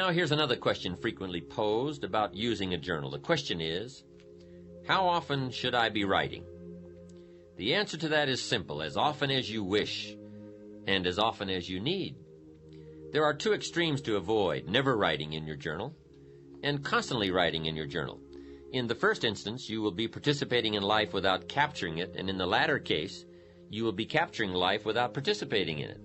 Now here's another question frequently posed about using a journal. The question is, how often should I be writing? The answer to that is simple: as often as you wish and as often as you need. There are two extremes to avoid: never writing in your journal and constantly writing in your journal. In the first instance, you will be participating in life without capturing it, and in the latter case, you will be capturing life without participating in it.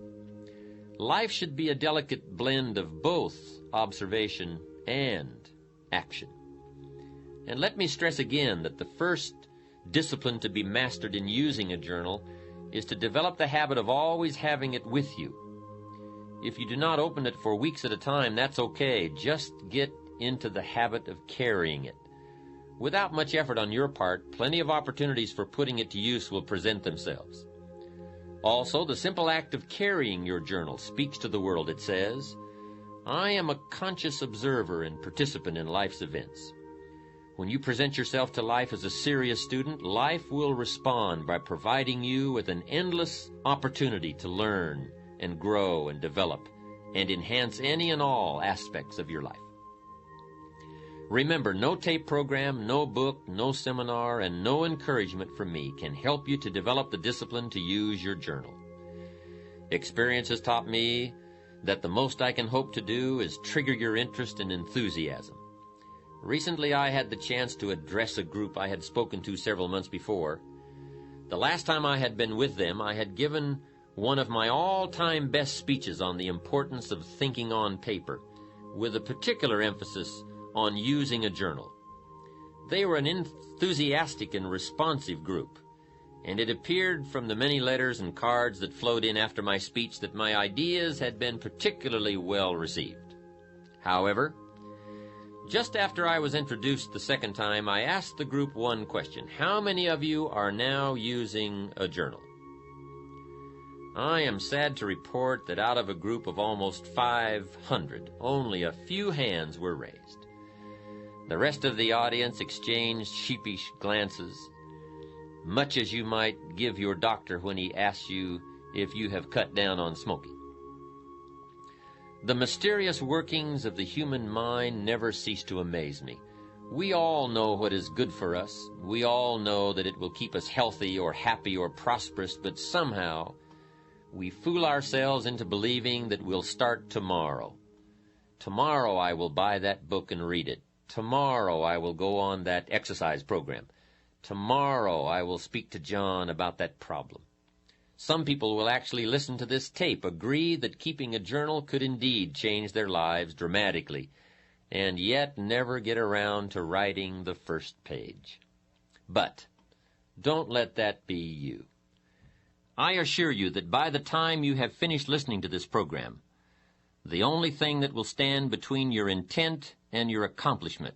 Life should be a delicate blend of both observation and action. And let me stress again that the first discipline to be mastered in using a journal is to develop the habit of always having it with you. If you do not open it for weeks at a time, that's okay. Just get into the habit of carrying it. Without much effort on your part, plenty of opportunities for putting it to use will present themselves. Also, the simple act of carrying your journal speaks to the world. It says, "I am a conscious observer and participant in life's events." When you present yourself to life as a serious student, life will respond by providing you with an endless opportunity to learn and grow and develop and enhance any and all aspects of your life. Remember, no tape program, no book, no seminar, and no encouragement from me can help you to develop the discipline to use your journal. Experience has taught me that the most I can hope to do is trigger your interest and enthusiasm. Recently, I had the chance to address a group I had spoken to several months before. The last time I had been with them, I had given one of my all-time best speeches on the importance of thinking on paper, with a particular emphasis on using a journal. They were an enthusiastic and responsive group, and it appeared from the many letters and cards that flowed in after my speech that my ideas had been particularly well received. However, just after I was introduced the second time, I asked the group one question: how many of you are now using a journal? I am sad to report that out of a group of almost 500, only a few hands were raised. The rest of the audience exchanged sheepish glances, much as you might give your doctor when he asks you if you have cut down on smoking. The mysterious workings of the human mind never cease to amaze me. We all know what is good for us. We all know that it will keep us healthy or happy or prosperous, but somehow we fool ourselves into believing that we'll start tomorrow. Tomorrow I will buy that book and read it. Tomorrow I will go on that exercise program. Tomorrow I will speak to John about that problem. Some people will actually listen to this tape, agree that keeping a journal could indeed change their lives dramatically, and yet never get around to writing the first page. But don't let that be you. I assure you that by the time you have finished listening to this program, the only thing that will stand between your intent and your accomplishment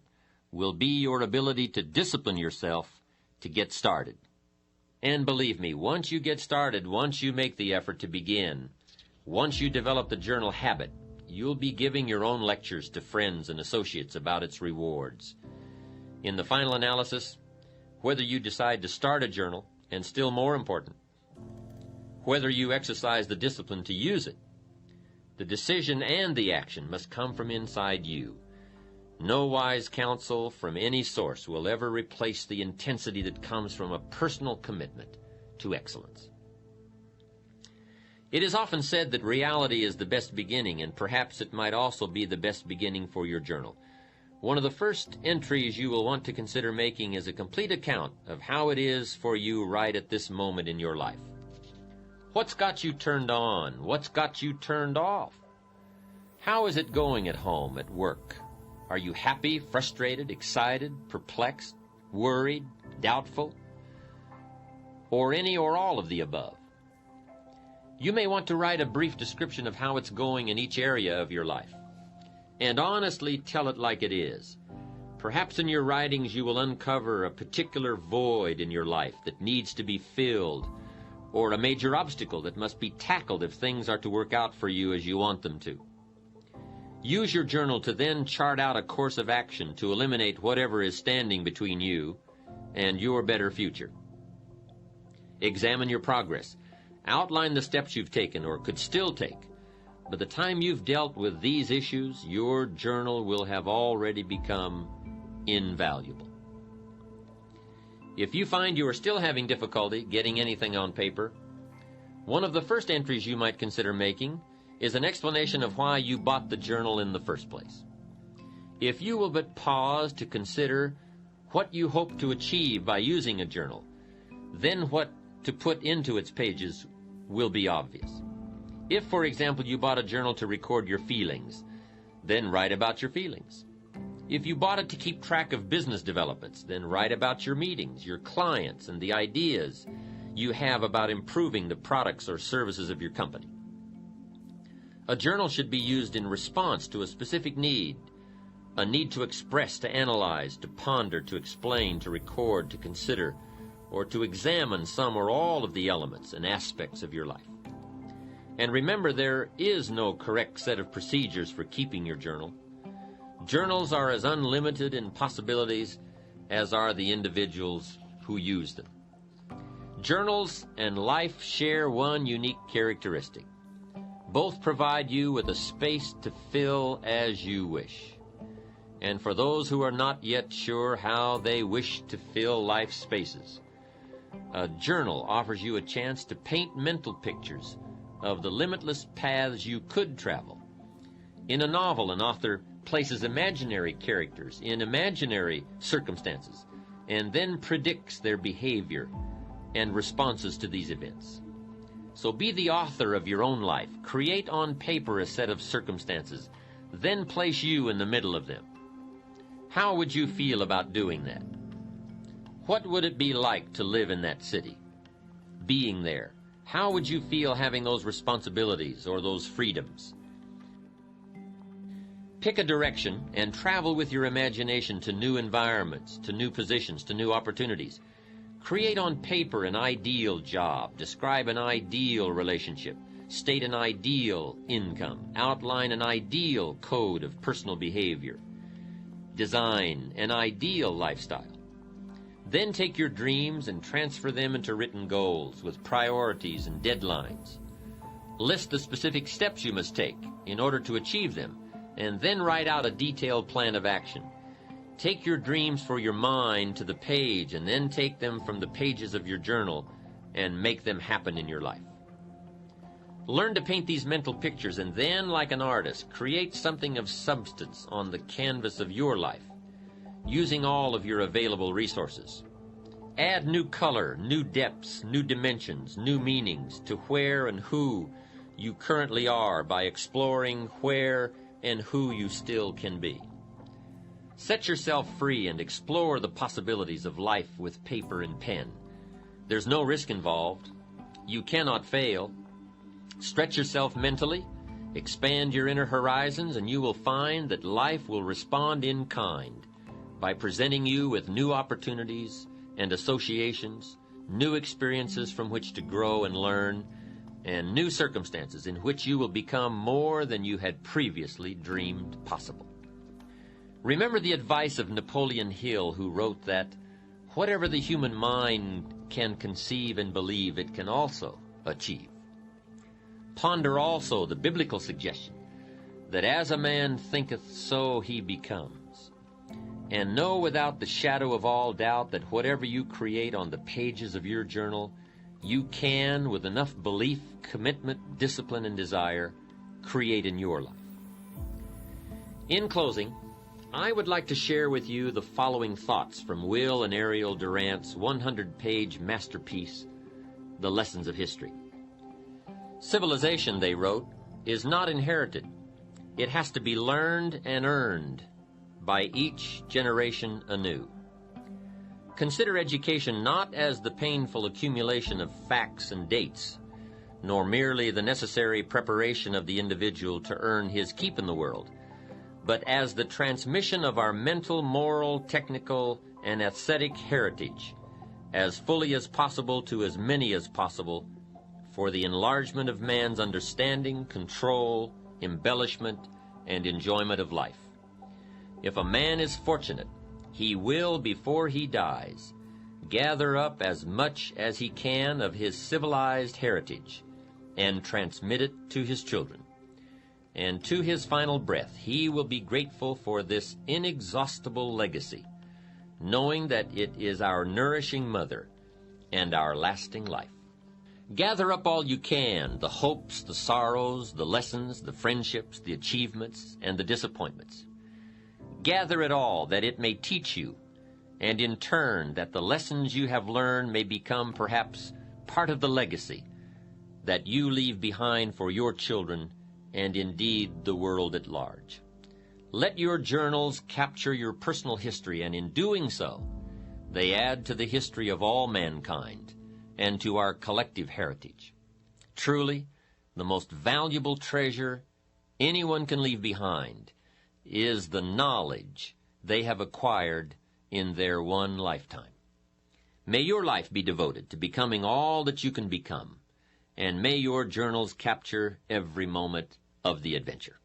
will be your ability to discipline yourself to get started. And believe me, once you get started, once you make the effort to begin, once you develop the journal habit, you'll be giving your own lectures to friends and associates about its rewards. In the final analysis, whether you decide to start a journal, and still more important, whether you exercise the discipline to use it, the decision and the action must come from inside you. No wise counsel from any source will ever replace the intensity that comes from a personal commitment to excellence. It is often said that reality is the best beginning, and perhaps it might also be the best beginning for your journal. One of the first entries you will want to consider making is a complete account of how it is for you right at this moment in your life. What's got you turned on? What's got you turned off? How is it going at home, at work? Are you happy, frustrated, excited, perplexed, worried, doubtful, or any or all of the above? You may want to write a brief description of how it's going in each area of your life, and honestly tell it like it is. Perhaps in your writings you will uncover a particular void in your life that needs to be filled, or a major obstacle that must be tackled if things are to work out for you as you want them to. Use your journal to then chart out a course of action to eliminate whatever is standing between you and your better future. Examine your progress. Outline the steps you've taken or could still take. by the time you've dealt with these issues, your journal will have already become invaluable. If you find you are still having difficulty getting anything on paper, one of the first entries you might consider making is an explanation of why you bought the journal in the first place. If you will but pause to consider what you hope to achieve by using a journal, then what to put into its pages will be obvious. If, for example, you bought a journal to record your feelings, then write about your feelings. If you bought it to keep track of business developments, then write about your meetings, your clients, and the ideas you have about improving the products or services of your company. A journal should be used in response to a specific need, a need to express, to analyze, to ponder, to explain, to record, to consider, or to examine some or all of the elements and aspects of your life. And remember, there is no correct set of procedures for keeping your journal. Journals are as unlimited in possibilities as are the individuals who use them. Journals and life share one unique characteristic. Both provide you with a space to fill as you wish. And for those who are not yet sure how they wish to fill life's spaces, a journal offers you a chance to paint mental pictures of the limitless paths you could travel. In a novel, an author places imaginary characters in imaginary circumstances and then predicts their behavior and responses to these events. So be the author of your own life. Create on paper a set of circumstances, then place you in the middle of them. How would you feel about doing that? What would it be like to live in that city? Being there, how would you feel having those responsibilities or those freedoms? Pick a direction and travel with your imagination to new environments, to new positions, to new opportunities. Create on paper an ideal job, describe an ideal relationship, state an ideal income, outline an ideal code of personal behavior, design an ideal lifestyle. Then take your dreams and transfer them into written goals with priorities and deadlines. List the specific steps you must take in order to achieve them, and then write out a detailed plan of action. Take your dreams for your mind to the page, and then take them from the pages of your journal and make them happen in your life. Learn to paint these mental pictures, and then, like an artist, create something of substance on the canvas of your life, using all of your available resources. Add new color, new depths, new dimensions, new meanings to where and who you currently are by exploring where and who you still can be. Set yourself free and explore the possibilities of life with paper and pen. There's no risk involved. You cannot fail. Stretch yourself mentally, expand your inner horizons, and you will find that life will respond in kind by presenting you with new opportunities and associations, new experiences from which to grow and learn, and new circumstances in which you will become more than you had previously dreamed possible. Remember the advice of Napoleon Hill, who wrote that whatever the human mind can conceive and believe, it can also achieve. Ponder also the biblical suggestion that as a man thinketh, so he becomes. And know without the shadow of all doubt that whatever you create on the pages of your journal, you can, with enough belief, commitment, discipline, and desire, create in your life. In closing, I would like to share with you the following thoughts from Will and Ariel Durant's 100-page masterpiece, The Lessons of History. Civilization, they wrote, is not inherited. It has to be learned and earned by each generation anew. Consider education not as the painful accumulation of facts and dates, nor merely the necessary preparation of the individual to earn his keep in the world, but as the transmission of our mental, moral, technical, and aesthetic heritage, as fully as possible to as many as possible, for the enlargement of man's understanding, control, embellishment, and enjoyment of life. If a man is fortunate, he will, before he dies, gather up as much as he can of his civilized heritage and transmit it to his children. and to his final breath he will be grateful for this inexhaustible legacy, knowing that it is our nourishing mother and our lasting life. Gather up all you can, the hopes, the sorrows, the lessons, the friendships, the achievements, and the disappointments. Gather it all that it may teach you, and in turn that the lessons you have learned may become perhaps part of the legacy that you leave behind for your children and indeed the world at large. Let your journals capture your personal history, and in doing so, they add to the history of all mankind and to our collective heritage. Truly, the most valuable treasure anyone can leave behind is the knowledge they have acquired in their one lifetime. May your life be devoted to becoming all that you can become, and may your journals capture every moment of the adventure.